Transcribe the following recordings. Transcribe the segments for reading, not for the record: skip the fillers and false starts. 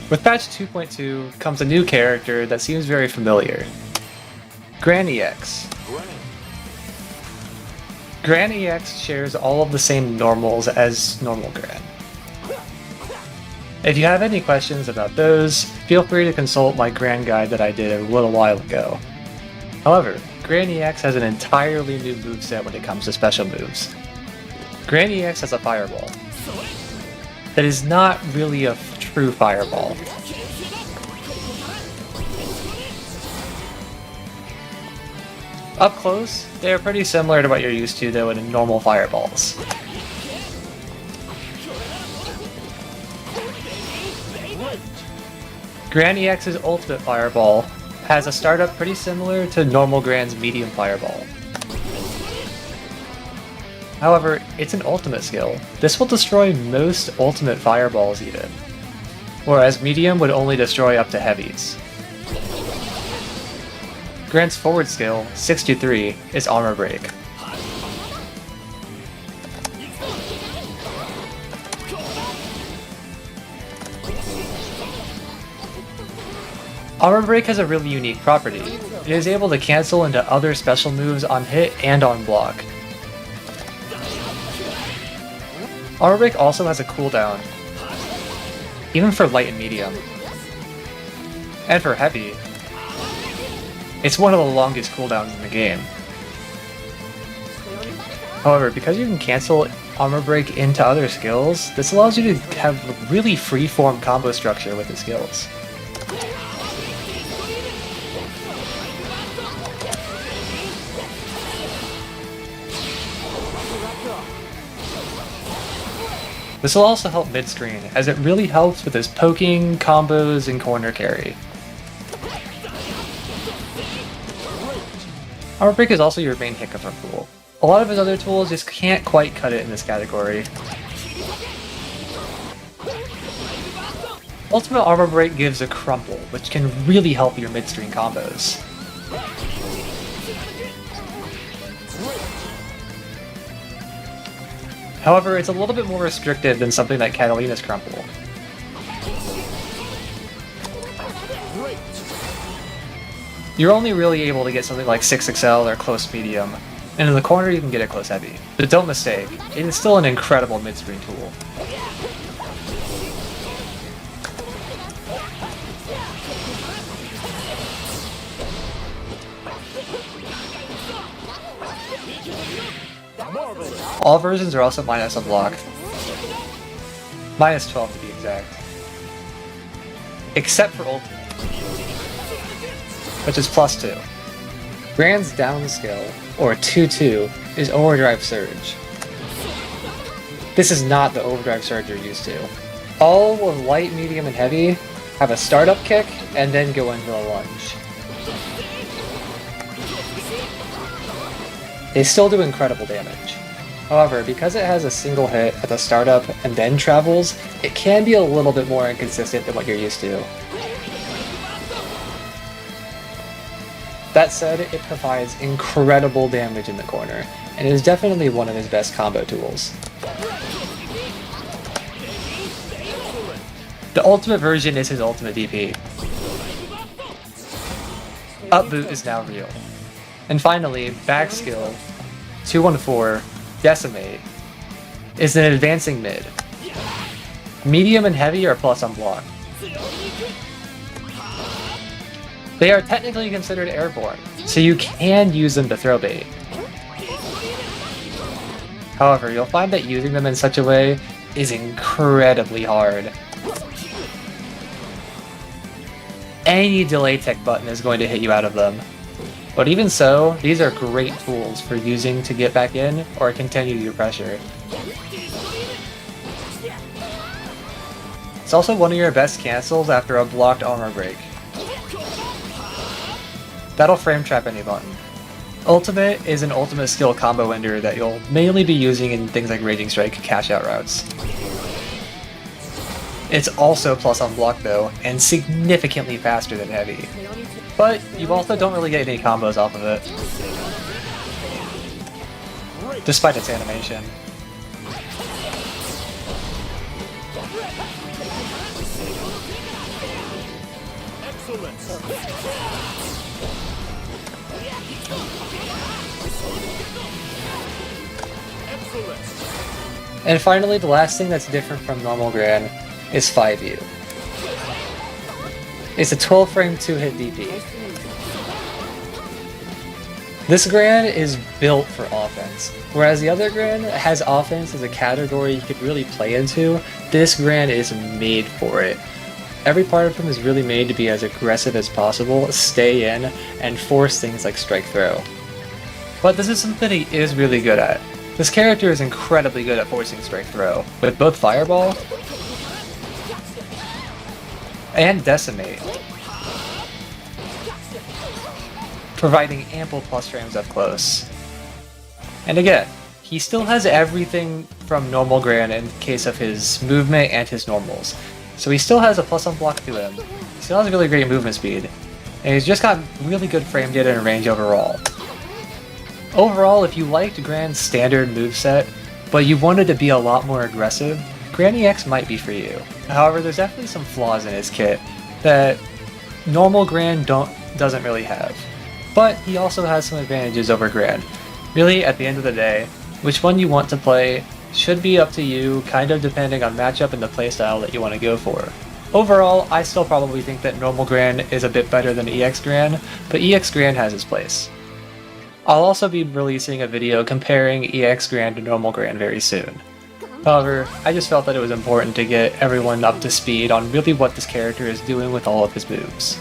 With patch 2.2 comes a new character that seems very familiar. Gran EX. Gran EX shares all of the same normals as normal Gran. If you have any questions about those, feel free to consult my Gran guide that I did a little while ago. However, Gran EX has an entirely new moveset when it comes to special moves. Gran EX has a fireball that is not really a true fireball. Up close, they are pretty similar to what you're used to though in normal fireballs. Gran EX's ultimate fireball has a startup pretty similar to normal Gran's medium fireball. However, it's an ultimate skill. This will destroy most ultimate fireballs even, whereas medium would only destroy up to heavies. Gran's forward skill, 63, is Armor Break. Armor Break has a really unique property. It is able to cancel into other special moves on hit and on block. Armor Break also has a cooldown, even for light and medium. And for heavy, it's one of the longest cooldowns in the game. However, because you can cancel Armor Break into other skills, this allows you to have really free-form combo structure with the skills. This will also help mid-screen, as it really helps with his poking, combos, and corner carry. Armor Break is also your main hiccup tool. A lot of his other tools just can't quite cut it in this category. Ultimate Armor Break gives a crumple, which can really help your mid-screen combos. However, it's a little bit more restrictive than something like Catalina's crumple. You're only really able to get something like 6XL or close medium, and in the corner you can get it close heavy. But don't mistake, it is still an incredible mid-screen tool. All versions are also minus on block. Minus 12 to be exact. Except for Ultimate, which is plus 2. Gran's down skill, or 2-2, is Overdrive Surge. This is not the Overdrive Surge you're used to. All with light, medium, and heavy have a startup kick and then go into a lunge. They still do incredible damage. However, because it has a single hit at the startup and then travels, it can be a little bit more inconsistent than what you're used to. That said, it provides incredible damage in the corner, and is definitely one of his best combo tools. The ultimate version is his ultimate DP. Up boot is now real. And finally, back skill, 214, Decimate, is an advancing mid. Medium and heavy are plus on block. They are technically considered airborne, so you can use them to throw bait. However, you'll find that using them in such a way is incredibly hard. Any delay tech button is going to hit you out of them. But even so, these are great tools for using to get back in or continue your pressure. It's also one of your best cancels after a blocked armor break. That'll frame trap any button. Ultimate is an ultimate skill combo ender that you'll mainly be using in things like Raging Strike cash out routes. It's also plus on block though, and significantly faster than heavy. But you also don't really get any combos off of it, despite its animation. And finally, the last thing that's different from normal Gran is 5U. It's a 12 frame 2-hit DP. This Gran is built for offense, whereas the other Gran has offense as a category you could really play into. This Gran is made for it. Every part of him is really made to be as aggressive as possible, stay in, and force things like strike throw. But this is something he is really good at. This character is incredibly good at forcing strike throw, with both Fireball and Decimate, providing ample plus frames up close. And again, he still has everything from normal Gran in case of his movement and his normals. So he still has a plus on block to him, he still has really great movement speed, and he's just got really good frame data and range overall. Overall, if you liked Gran's standard moveset, but you wanted to be a lot more aggressive, Gran EX might be for you. However, there's definitely some flaws in his kit that normal Gran doesn't really have. But he also has some advantages over Gran. Really, at the end of the day, which one you want to play should be up to you, kind of depending on matchup and the playstyle that you want to go for. Overall, I still probably think that normal Gran is a bit better than EX Gran, but EX Gran has its place. I'll also be releasing a video comparing EX Gran to normal Gran very soon. However, I just felt that it was important to get everyone up to speed on really what this character is doing with all of his moves.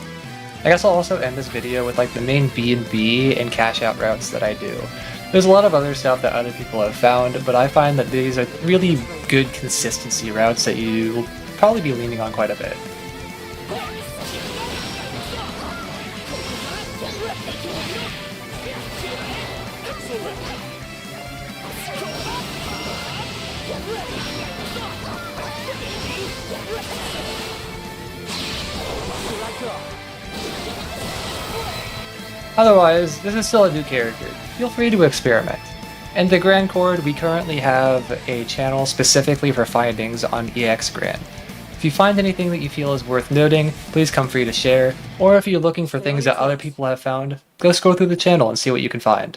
I guess I'll also end this video with like the main B&B and cash out routes that I do. There's a lot of other stuff that other people have found, but I find that these are really good consistency routes that you will probably be leaning on quite a bit. Otherwise, this is still a new character. Feel free to experiment. In the Gran Cord, we currently have a channel specifically for findings on EX Gran. If you find anything that you feel is worth noting, please come free to share, or if you're looking for things that other people have found, go scroll through the channel and see what you can find.